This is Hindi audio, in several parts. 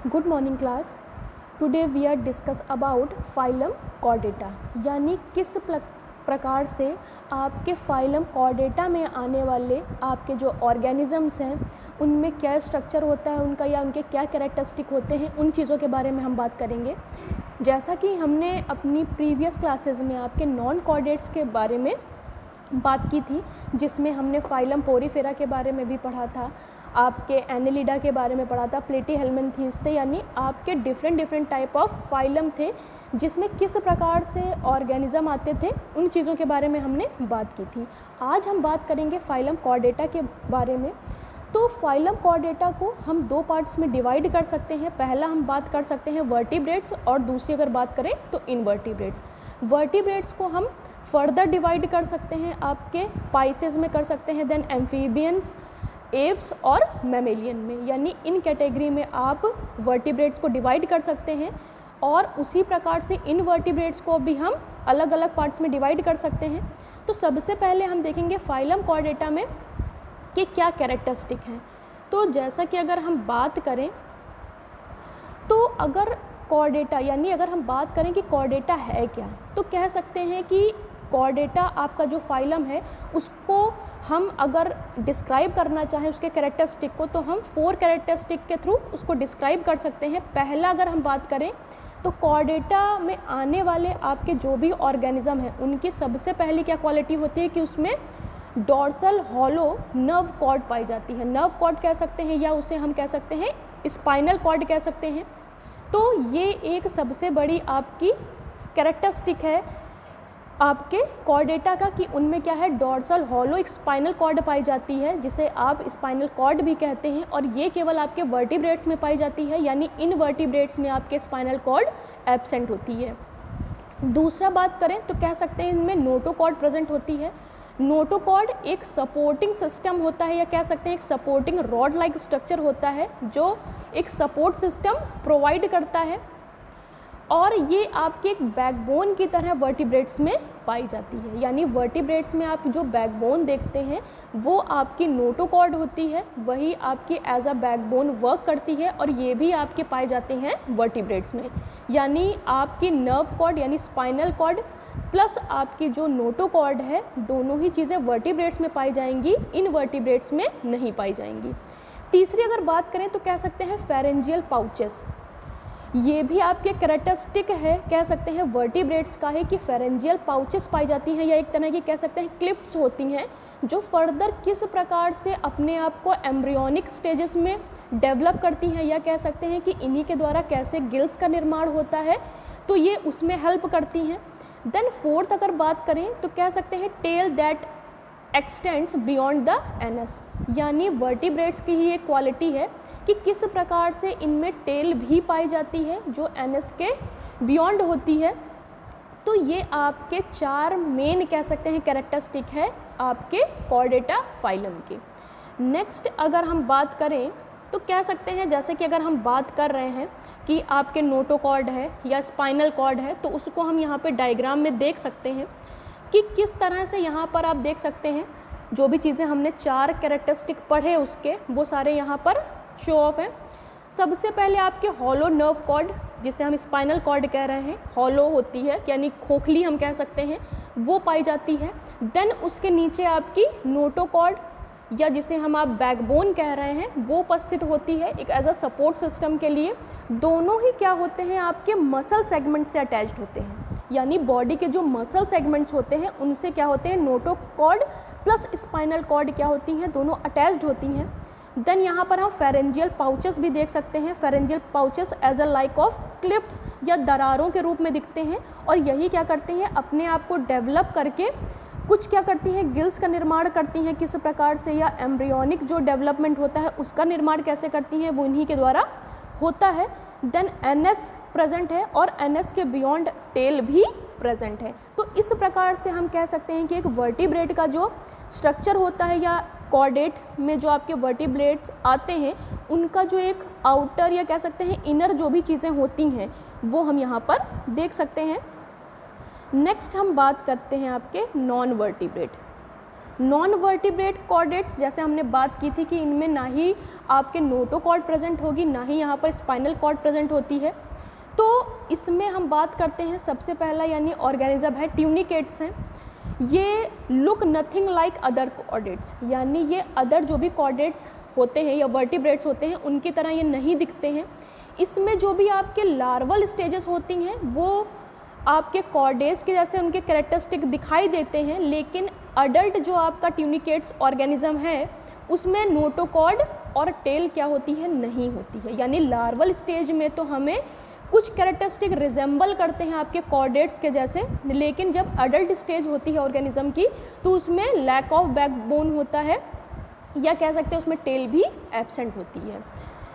Good morning class. Today we are discuss about phylum chordata, यानी किस प्रकार से आपके फाइलम कॉर्डेटा में आने वाले आपके जो ऑर्गेनिजम्स हैं उनमें क्या स्ट्रक्चर होता है उनका, या उनके क्या कैरेक्टरिस्टिक होते हैं, उन चीज़ों के बारे में हम बात करेंगे। जैसा कि हमने अपनी प्रीवियस क्लासेस में आपके नॉन कॉर्डेट्स के बारे में बात की थी, जिसमें हमने फाइलम पोरीफेरा के बारे में भी पढ़ा था, आपके एनेलिडा के बारे में पढ़ा था, प्लेटीहेल्मिन्थीज थे, यानी आपके डिफरेंट टाइप ऑफ फाइलम थे जिसमें किस प्रकार से ऑर्गेनिज्म आते थे, उन चीज़ों के बारे में हमने बात की थी। आज हम बात करेंगे फाइलम कॉर्डेटा के बारे में। तो फाइलम कॉर्डेटा को हम दो पार्ट्स में डिवाइड कर सकते हैं। पहला हम बात कर सकते हैं वर्टिब्रेट्स, और दूसरी अगर बात करें तो इनवर्टिब्रेट्स। वर्टिब्रेट्स को हम फर्दर डिवाइड कर सकते हैं, आपके पाइसेस में कर सकते हैं, देन एम्फीबियंस, एव्स और मैमेलियन में, यानी इन कैटेगरी में आप वर्टिब्रेट्स को डिवाइड कर सकते हैं। और उसी प्रकार से इनवर्टिब्रेट्स को भी हम अलग अलग पार्ट्स में डिवाइड कर सकते हैं। तो सबसे पहले हम देखेंगे फाइलम कॉर्डेटा में कि क्या कैरेक्टरिस्टिक हैं। तो जैसा कि अगर हम बात करें तो अगर कॉर्डेटा, यानी अगर हम बात करें कि कॉर्डेटा है क्या, तो कह सकते हैं कि कॉर्डेटा आपका जो फाइलम है उसको हम अगर डिस्क्राइब करना चाहें उसके कैरेक्टरिस्टिक को, तो हम 4 कैरेक्टरिस्टिक के थ्रू उसको डिस्क्राइब कर सकते हैं। पहला अगर हम बात करें तो कॉर्डेटा में आने वाले आपके जो भी ऑर्गेनिज्म हैं उनकी सबसे पहली क्या क्वालिटी होती है कि उसमें डॉर्सल हॉलो नर्व कॉर्ड पाई जाती है। नर्व कॉर्ड कह सकते हैं, या उसे हम कह सकते हैं स्पाइनल कॉर्ड कह सकते हैं। तो ये एक सबसे बड़ी आपकी कैरेक्टरिस्टिक है आपके कॉर्डेटा का कि उनमें क्या है, डॉर्सल हॉलो स्पाइनल कॉर्ड पाई जाती है, जिसे आप स्पाइनल कॉर्ड भी कहते हैं। और ये केवल आपके वर्टिब्रेट्स में पाई जाती है, यानी इन वर्टिब्रेट्स में आपके स्पाइनल कॉर्ड एब्सेंट होती है। दूसरा बात करें तो कह सकते हैं इनमें नोटोकॉर्ड प्रेजेंट होती है। नोटोकॉर्ड एक सपोर्टिंग सिस्टम होता है, या कह सकते हैं एक सपोर्टिंग रॉड लाइक स्ट्रक्चर होता है जो एक सपोर्ट सिस्टम प्रोवाइड करता है, और ये आपके एक बैकबोन की तरह वर्टिब्रेट्स में पाई जाती है। यानी वर्टिब्रेट्स में आप जो बैकबोन देखते हैं वो आपकी नोटोकॉर्ड होती है, वही आपकी एज अ बैकबोन वर्क करती है, और ये भी आपके पाए जाते हैं वर्टिब्रेट्स में। यानी आपकी नर्व कॉर्ड यानी स्पाइनल कॉर्ड प्लस आपकी जो नोटोकॉर्ड है, दोनों ही चीज़ें वर्टिब्रेट्स में पाई जाएंगी, इन वर्टिब्रेट्स में नहीं पाई जाएंगी। तीसरी अगर बात करें तो कह सकते हैं फेरेंजियल पाउचेस, ये भी आपके कैरेक्टरिस्टिक है, कह सकते हैं वर्टिब्रेट्स का है कि फेरेंजियल पाउचेस पाई जाती हैं, या एक तरह की कह सकते हैं क्लिफ्ट्स होती हैं जो फर्दर किस प्रकार से अपने आप को एम्ब्रियोनिक स्टेजेस में डेवलप करती हैं, या कह सकते हैं कि इन्हीं के द्वारा कैसे गिल्स का निर्माण होता है, तो ये उसमें हेल्प करती हैं। देन फोर्थ अगर बात करें तो कह सकते हैं tail that extends beyond the anus, यानी वर्टिब्रेट्स की ही एक क्वालिटी है कि किस प्रकार से इनमें टेल भी पाई जाती है जो एनस के बियॉन्ड होती है। तो ये आपके 4 मेन कह सकते हैं कैरेक्टरिस्टिक है आपके कॉर्डेटा फाइलम के। नेक्स्ट अगर हम बात करें तो कह सकते हैं, जैसे कि अगर हम बात कर रहे हैं कि आपके नोटोकॉर्ड है या स्पाइनल कॉर्ड है, तो उसको हम यहाँ पे डायग्राम में देख सकते हैं कि किस तरह से यहाँ पर आप देख सकते हैं जो भी चीज़ें हमने 4 कैरेक्टरिस्टिक पढ़े उसके वो सारे यहाँ पर शो ऑफ है। सबसे पहले आपके हॉलो नर्व कॉर्ड, जिसे हम स्पाइनल कॉर्ड कह रहे हैं, हॉलो होती है यानी खोखली हम कह सकते हैं, वो पाई जाती है। देन उसके नीचे आपकी नोटोकॉर्ड, या जिसे हम आप बैकबोन कह रहे हैं, वो उपस्थित होती है एक एज अ सपोर्ट सिस्टम के लिए। दोनों ही क्या होते हैं, आपके मसल सेगमेंट से अटैच्ड होते हैं, यानी बॉडी के जो मसल सेगमेंट्स होते हैं उनसे क्या होते हैं, नोटोकॉर्ड प्लस स्पाइनल कॉर्ड क्या होती हैं, दोनों अटैच्ड होती हैं। देन यहाँ पर हम फेरेंजियल पाउचेस भी देख सकते हैं। Pharyngeal pouches as a like of clefts या दरारों के रूप में दिखते हैं, और यही क्या करते हैं, अपने आप को डेवलप करके कुछ क्या करती हैं, गिल्स का निर्माण करती हैं किस प्रकार से, या एम्ब्रियोनिक जो डेवलपमेंट होता है उसका निर्माण कैसे करती हैं, वो इन्हीं के द्वारा होता है। देन एनएस प्रेजेंट है, और एनएस के बियॉन्ड टेल भी प्रेजेंट है। तो इस प्रकार से हम कह सकते हैं कि एक वर्टिब्रेट का जो स्ट्रक्चर होता है, या कॉर्डेट में जो आपके वर्टिब्रेट्स आते हैं उनका जो एक आउटर या कह सकते हैं इनर जो भी चीज़ें होती हैं वो हम यहाँ पर देख सकते हैं। नेक्स्ट हम बात करते हैं आपके non vertebrate. Non vertebrate chordates, जैसे हमने बात की थी कि इनमें ना ही आपके नोटोकॉर्ड प्रेजेंट होगी, ना ही यहाँ पर स्पाइनल कॉर्ड प्रेजेंट होती है। तो इसमें हम बात करते हैं सबसे पहला यानी ऑर्गेनिज्म है ट्यूनिकेट्स हैं। ये look nothing like other chordates, यानी ये अदर जो भी कॉर्डेट्स होते हैं या वर्टिब्रेट्स होते हैं उनकी तरह ये नहीं दिखते हैं। इसमें जो भी आपके लार्वल स्टेजेस होती हैं वो आपके कॉर्डेट्स के जैसे उनके कैरेक्टरिस्टिक दिखाई देते हैं, लेकिन अडल्ट जो आपका ट्यूनिकेट्स ऑर्गेनिज्म है उसमें नोटोकॉर्ड और टेल क्या होती है, नहीं होती है। यानी लार्वल स्टेज में तो हमें कुछ कैरेक्टरिस्टिक रिजेंबल करते हैं आपके कॉर्डेट्स के जैसे, लेकिन जब अडल्ट स्टेज होती है ऑर्गेनिज्म की तो उसमें लैक ऑफ बैकबोन होता है, या कह सकते हैं उसमें टेल भी एब्सेंट होती है।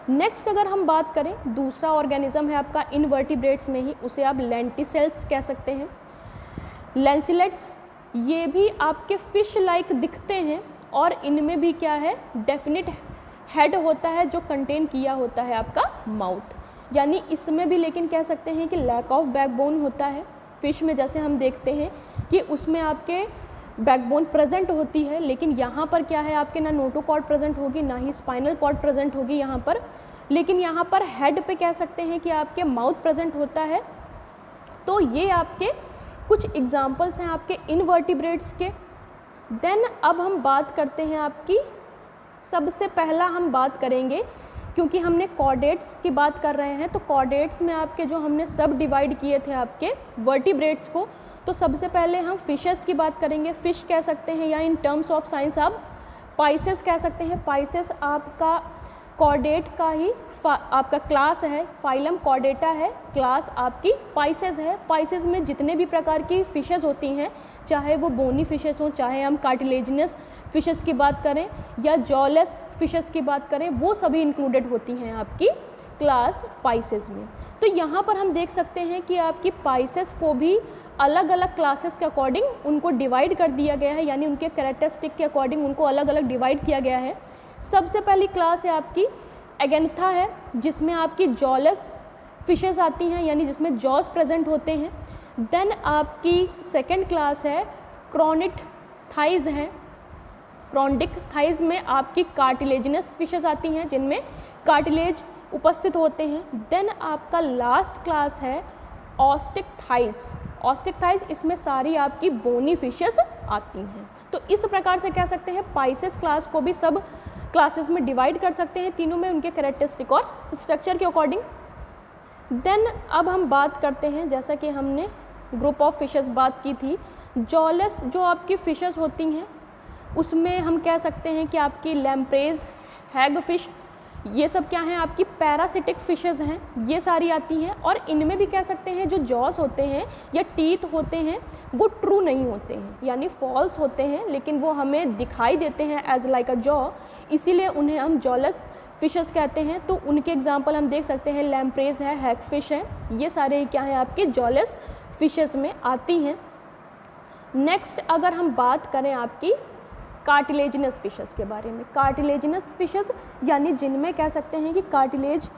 नेक्स्ट अगर हम बात करें, दूसरा ऑर्गेनिज्म है आपका इनवर्टिब्रेट्स में ही, उसे आप लेंटिसेल्स कह सकते हैं। लेंसिलेट्स ये भी आपके फिश लाइक दिखते हैं और इनमें भी क्या है, डेफिनिट हेड होता है जो कंटेन किया होता है आपका माउथ, यानी इसमें भी लेकिन कह सकते हैं कि लैक ऑफ बैकबोन होता है। फिश में जैसे हम देखते हैं कि उसमें आपके बैकबोन प्रेजेंट होती है, लेकिन यहाँ पर क्या है आपके ना नोटोकॉर्ड प्रेजेंट होगी ना ही स्पाइनल कॉर्ड प्रेजेंट होगी यहाँ पर, लेकिन यहाँ पर हेड पे कह सकते हैं कि आपके माउथ प्रेजेंट होता है। तो ये आपके कुछ एग्जाम्पल्स हैं आपके इनवर्टिब्रेट्स के। देन अब हम बात करते हैं आपकी, सबसे पहला हम बात करेंगे क्योंकि हमने कॉर्डेट्स की बात कर रहे हैं, तो कॉर्डेट्स में आपके जो हमने सब डिवाइड किए थे आपके वर्टिब्रेट्स को, तो सबसे पहले हम फिशेस की बात करेंगे। फिश कह सकते हैं या इन टर्म्स ऑफ साइंस आप पाइसेस कह सकते हैं। पाइसेस आपका कॉर्डेट का ही आपका क्लास है, फाइलम कॉर्डेटा है, क्लास आपकी पाइसेस है। पाइसेस में जितने भी प्रकार की फिशेस होती हैं, चाहे वो बोनी फिशेस हों, चाहे हम कार्टिलेजिनस फिशेस की बात करें या जॉलेस फिशेस की बात करें, वो सभी इंक्लूडेड होती हैं आपकी क्लास पाइसेस में। तो यहाँ पर हम देख सकते हैं कि आपकी पाइसेस को भी अलग अलग क्लासेस के अकॉर्डिंग उनको डिवाइड कर दिया गया है, यानी उनके कैरेक्टरिस्टिक के अकॉर्डिंग उनको अलग अलग डिवाइड किया गया है। सबसे पहली क्लास है आपकी एगेंथा है, जिसमें आपकी जॉलेस फिशेस आती हैं, यानी जिसमें जॉस प्रेजेंट होते हैं। देन आपकी सेकेंड क्लास है क्रॉनिक थाइज हैं। क्रॉन्डिक थाइज में आपकी कार्टिलेजिनस फिशेस आती हैं जिनमें कार्टिलेज उपस्थित होते हैं। देन आपका लास्ट क्लास है ऑस्टिक थाइज। ऑस्टिक थाइज इसमें सारी आपकी बोनी फिशेस आती हैं। तो इस प्रकार से कह सकते हैं पाइसेस क्लास को भी सब क्लासेस में डिवाइड कर सकते हैं, तीनों में उनके कैरेक्टरिस्टिक और स्ट्रक्चर के अकॉर्डिंग। देन अब हम बात करते हैं, जैसा कि हमने ग्रुप ऑफ फिशेस बात की थी, जॉलेस जो आपकी फिशेस होती हैं उसमें हम कह सकते हैं कि आपकी लैम्प्रेज, हैग फिश, ये सब क्या हैं आपकी पैरासिटिक फिशेस हैं, ये सारी आती हैं। और इनमें भी कह सकते हैं जो जॉस होते हैं या टीथ होते हैं वो ट्रू नहीं होते हैं, यानी फॉल्स होते हैं, लेकिन वो हमें दिखाई देते हैं एज लाइक अ जॉ, इसीलिए उन्हें हम जॉलेस फिशेस कहते हैं। तो उनके एग्जांपल हम देख सकते हैं, लैम्प्रेज है, हैग फिश है, ये सारे क्या हैं आपके जॉलेस फिशेस में आती हैं। नेक्स्ट अगर हम बात करें आपकी कार्टिलेजिनस फिशेस के बारे में, कार्टिलेजिनस फिशेस यानी जिनमें कह सकते हैं कि कार्टिलेज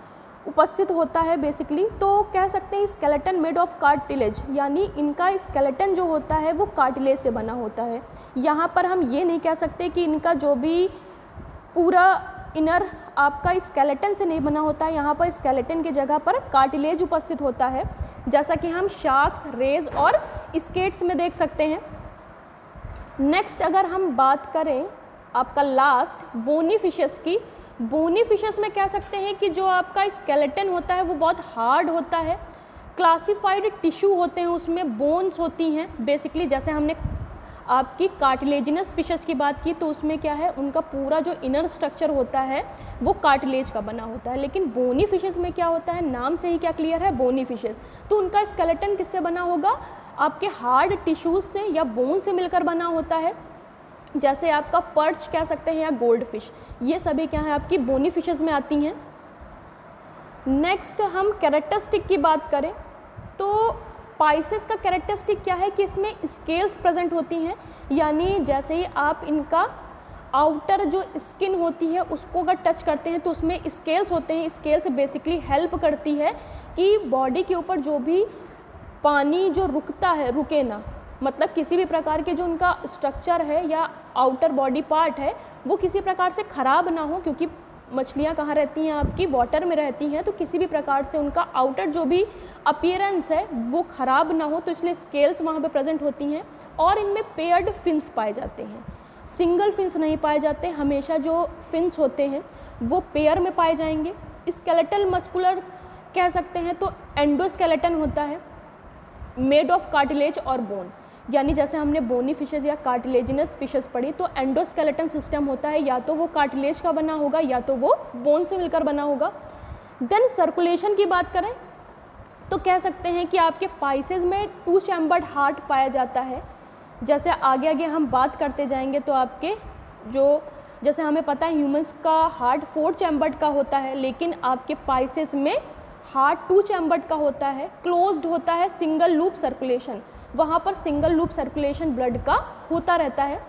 उपस्थित होता है बेसिकली, तो कह सकते हैं स्केलेटन मेड ऑफ कार्टिलेज, यानी इनका स्केलेटन जो होता है वो कार्टिलेज से बना होता है। यहाँ पर हम ये नहीं कह सकते कि इनका जो भी पूरा इनर आपका स्केलेटन से नहीं बना होता है, यहाँ पर स्केलेटन की जगह पर कार्टिलेज उपस्थित होता है, जैसा कि हम शार्क्स, रेज और स्केट्स में देख सकते हैं। नेक्स्ट अगर हम बात करें आपका लास्ट बोनी फिशेस की, बोनी फिशेस में कह सकते हैं कि जो आपका स्केलेटन होता है वो बहुत हार्ड होता है, क्लासिफाइड टिश्यू होते हैं, उसमें बोन्स होती हैं बेसिकली। जैसे हमने आपकी कार्टिलेजिनस फिशेस की बात की तो उसमें क्या है, उनका पूरा जो इनर स्ट्रक्चर होता है वो कार्टिलेज का बना होता है। लेकिन बोनी फिशेस में क्या होता है, नाम से ही क्या क्लियर है, बोनी फिशेस, तो उनका स्केलेटन किससे बना होगा, आपके हार्ड टिश्यूज से या बोन से मिलकर बना होता है, जैसे आपका पर्च कह सकते हैं या गोल्ड फिश, ये सभी क्या है आपकी बोनी फिशेस में आती हैं। नेक्स्ट हम कैरेक्टरिस्टिक की बात करें तो पाइसेस का कैरेक्टरिस्टिक क्या है कि इसमें स्केल्स प्रेजेंट होती हैं, यानी जैसे ही आप इनका आउटर जो स्किन होती है उसको अगर टच करते हैं तो उसमें स्केल्स होते हैं। स्केल्स बेसिकली हेल्प करती है कि बॉडी के ऊपर जो भी पानी जो रुकता है रुके ना, मतलब किसी भी प्रकार के जो उनका स्ट्रक्चर है या आउटर बॉडी पार्ट है वो किसी प्रकार से ख़राब ना हो, क्योंकि मछलियाँ कहाँ रहती हैं, आपकी वाटर में रहती हैं, तो किसी भी प्रकार से उनका आउटर जो भी अपीयरेंस है वो ख़राब ना हो, तो इसलिए स्केल्स वहाँ पे प्रेजेंट होती हैं। और इनमें पेयर्ड फिन्स पाए जाते हैं, सिंगल फिन्स नहीं पाए जाते, हमेशा जो फिन्स होते हैं वो पेयर में पाए जाएंगे। स्केलेटल मस्कुलर कह सकते हैं तो एंडोस्केलेटन होता है, मेड ऑफ कार्टिलेज और बोन, यानी जैसे हमने बोनी फिशेज़ या कार्टिलेजिनस फिशेज़ पढ़ी तो एंडोस्केलेटन सिस्टम होता है, या तो वो कार्टिलेज का बना होगा या तो वो बोन से मिलकर बना होगा। देन सर्कुलेशन की बात करें तो कह सकते हैं कि आपके पाइसेस में 2 चैम्बर्ड हार्ट पाया जाता है। जैसे आगे आगे हम बात करते जाएंगे तो आपके जो जैसे हमें पता है ह्यूमंस का हार्ट 4 चैम्बर्ड का होता है, लेकिन आपके पाइसेस में हार्ट 2 चैम्बर्ड का होता है, क्लोज्ड होता है, सिंगल लूप सर्कुलेशन, वहाँ पर सिंगल लूप सर्कुलेशन ब्लड का होता रहता है।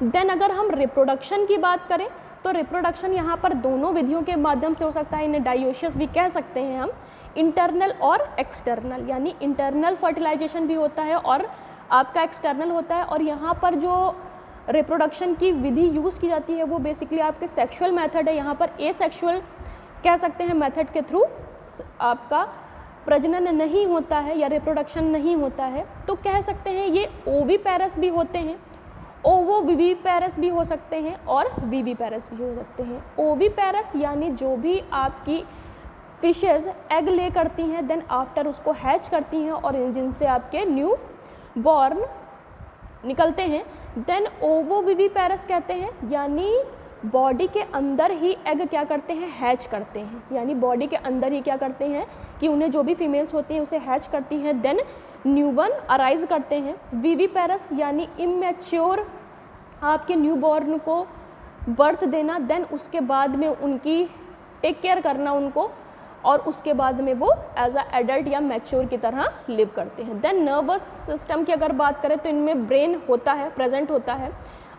देन अगर हम रिप्रोडक्शन की बात करें तो रिप्रोडक्शन यहाँ पर दोनों विधियों के माध्यम से हो सकता है, इन्हें डायोसिस भी कह सकते हैं हम, इंटरनल और एक्सटर्नल, यानी इंटरनल फर्टिलाइजेशन भी होता है और आपका एक्सटर्नल होता है। और यहाँ पर जो रिप्रोडक्शन की विधि यूज़ की जाती है वो बेसिकली आपके सेक्सुअल मेथड है, यहाँ पर एसेक्सुअल कह सकते हैं मेथड के थ्रू आपका प्रजनन नहीं होता है या रिप्रोडक्शन नहीं होता है, तो कह सकते हैं ये ओविपेरस भी होते हैं, ओवोविविपेरस भी हो सकते हैं और विविपेरस भी हो सकते हैं। ओविपेरस यानी जो भी आपकी फिशेज़ एग ले करती हैं, देन आफ्टर उसको हैच करती हैं और जिनसे आपके न्यू बॉर्न निकलते हैं, देन ओवोविविपेरस कहते हैं, यानी बॉडी के अंदर ही एग क्या करते हैं, हैच करते हैं, यानी बॉडी के अंदर ही क्या करते हैं कि उन्हें जो भी फीमेल्स होती हैं उसे हैच करती हैं, देन न्यू वन अराइज करते हैं। विविपेरस यानी इमेच्योर आपके न्यू बॉर्न को बर्थ देना, देन उसके बाद में उनकी टेक केयर करना उनको, और उसके बाद में वो एज अ एडल्ट या मैच्योर की तरह लिव करते हैं। देन नर्वस सिस्टम की अगर बात करें तो इनमें ब्रेन होता है, प्रेजेंट होता है,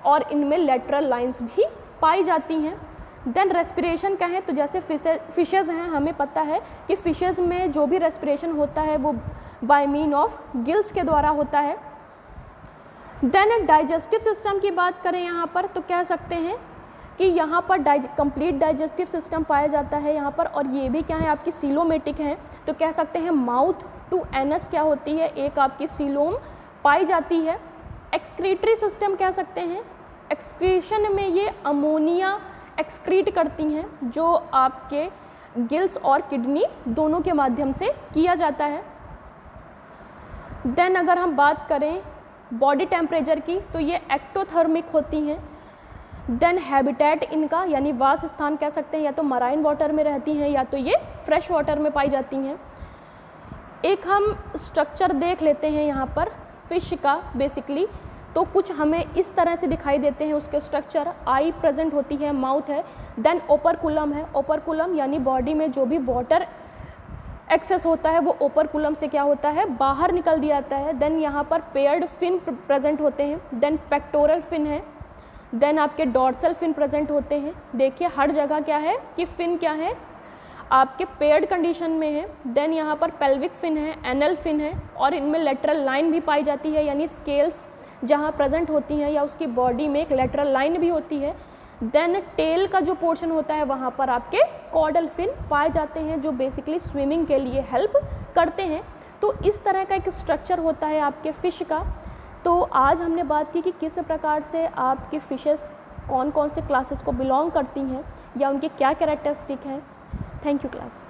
और इनमें लेटरल लाइंस भी पाई जाती हैं। देन रेस्पिरेशन कहें तो जैसे फिशेज़ हैं, हमें पता है कि फिशेज़ में जो भी रेस्पिरेशन होता है वो बाय मीन ऑफ गिल्स के द्वारा होता है। देन डाइजेस्टिव सिस्टम की बात करें यहाँ पर तो कह सकते हैं कि यहाँ पर कंप्लीट डाइजेस्टिव सिस्टम पाया जाता है यहाँ पर, और ये भी क्या है आपकी सीलोमेटिक हैं, तो कह सकते हैं माउथ टू एनस क्या होती है, एक आपकी सीलोम पाई जाती है। एक्सक्रीटरी सिस्टम कह सकते हैं, एक्सक्रीशन में ये अमोनिया एक्सक्रीट करती हैं जो आपके गिल्स और किडनी दोनों के माध्यम से किया जाता है। देन अगर हम बात करें बॉडी टेम्परेचर की तो ये एक्टोथर्मिक होती हैं। देन हैबिटेट इनका यानी वास स्थान कह सकते हैं, या तो मराइन वाटर में रहती हैं या तो ये फ्रेश वाटर में पाई जाती हैं। एक हम स्ट्रक्चर देख लेते हैं यहाँ पर फिश का बेसिकली, तो कुछ हमें इस तरह से दिखाई देते हैं उसके स्ट्रक्चर। आई प्रेजेंट होती है, माउथ है, देन ओपरकुलम है, ओपरकुलम यानी बॉडी में जो भी वाटर एक्सेस होता है वो ओपरकुलम से क्या होता है, बाहर निकल दिया जाता है। देन यहाँ पर पेयर्ड फिन प्रेजेंट होते हैं, देन पेक्टोरल फिन है, देन आपके डॉर्सल फिन प्रेजेंट होते हैं। देखिए हर जगह क्या है कि फिन क्या है, आपके पेयर्ड कंडीशन में है। देन यहाँ पर पेल्विक फिन है, एनल फिन है, और इनमें लेटरल लाइन भी पाई जाती है, यानी स्केल्स जहाँ प्रेजेंट होती हैं या उसकी बॉडी में एक लेटरल लाइन भी होती है। देन टेल का जो पोर्शन होता है वहाँ पर आपके कॉर्डल फिन पाए जाते हैं जो बेसिकली स्विमिंग के लिए हेल्प करते हैं। तो इस तरह का एक स्ट्रक्चर होता है आपके फ़िश का। तो आज हमने बात की कि किस प्रकार से आपकी फ़िशेस कौन कौन से क्लासेस को बिलोंग करती हैं या उनके क्या कैरेक्टरिस्टिक हैं। Thank you class.